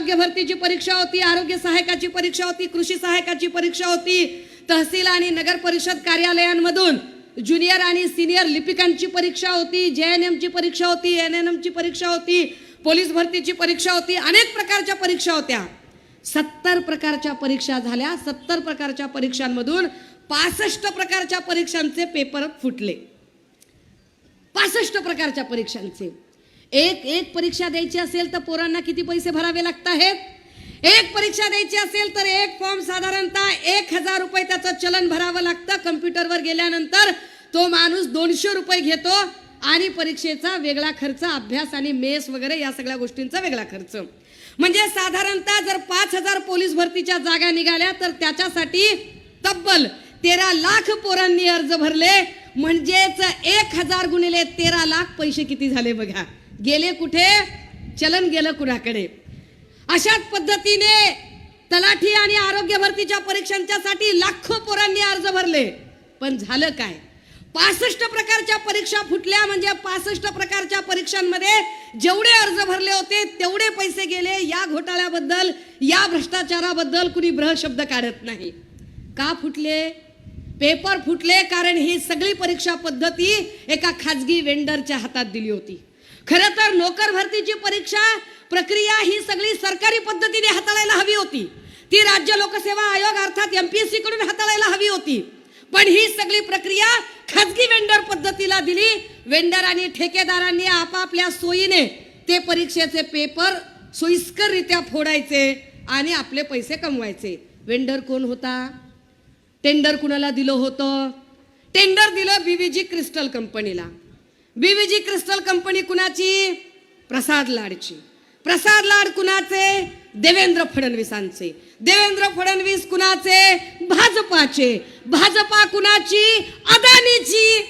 आरोग्य भरतीची परीक्षा होती, आरोग्य सहायकाची परीक्षा होती, कृषी सहायकाची परीक्षा होती, तहसील आणि नगर परिषद कार्यालयांमधून ज्युनियर आणि सिनियर लिपिकांची परीक्षा होती, JNM ची परीक्षा होती, NNM ची परीक्षा होती, पोलीस भरतीची परीक्षा होती, अनेक प्रकारच्या परीक्षा होत्या. 70 प्रकारच्या परीक्षा झाल्या. 70 प्रकारच्या परीक्षांमधून 65 प्रकारच्या परीक्षांचे पेपर फुटले. 65 प्रकारच्या परीक्षांचे. एक परीक्षा द्यायची असेल तर पोरांना किती पैसे भरावे लागत आहेत? एक परीक्षा द्यायची असेल तर एक फॉर्म साधारणतः 1000 रुपये त्याचं चलन भरावं लागतं. कम्प्युटरवर गेल्यानंतर तो माणूस 200 रुपये घेतो आणि परीक्षेचा वेगळा खर्च, अभ्यास आणि मेस वगैरे या सगळ्या गोष्टींचा वेगळा खर्च. म्हणजे साधारणतः जर 5000 पोलीस भरतीच्या जागा निघाल्या तर त्याच्यासाठी तब्बल 13 लाख पोरांनी अर्ज भरले. म्हणजेच 1000 गुणिले 13 लाख पैसे किती झाले बघा. गेले कुठे? चलन गेलं कुणाकडे. अशाच पद्धतीने तलाठी आणि आरोग्य भरतीच्या परीक्षांच्यासाठी लाखो पोरांनी अर्ज भरले. पण झालं काय? 65 प्रकारच्या परीक्षा फुटल्या. म्हणजे 65 प्रकारच्या परीक्षांमध्ये जेवढे अर्ज भरले होते तेवढे पैसे गेले. या घोटाळ्याबद्दल, या भ्रष्टाचाराबद्दल कुणी ब्रह शब्द काढत नाही. का फुटले? पेपर फुटले कारण ही सगळी परीक्षा पद्धती एका खाजगी वेंडरच्या हातात दिली होती. खरं तर नोकर भरतीची परीक्षा प्रक्रिया ही सगळी सरकारी पद्धतीने हाताळायला हवी होती. ती राज्य लोकसेवा आयोग अर्थात MPSC कडून हाताळायला हवी होती. पण ही सगळी प्रक्रिया खाजगी वेंडर पद्धतीला दिली. वेंडर आणि ठेकेदारांनी आपापल्या सोयीने ते परीक्षेचे पेपर सोयीस्कररित्या फोडायचे आणि आपले पैसे कमवायचे. वेंडर कोण होता? टेंडर कुणाला दिलं होतं? टेंडर दिलं BVG क्रिस्टल कंपनीला. BVG क्रिस्टल कंपनी कुणाची? प्रसाद लाडची. प्रसाद लाड कुणाचे? देवेंद्र फडणवीसांचे. देवेंद्र फडणवीस कुणाचे? भाजपाचे. भाजपा कुणाची? अदानीची.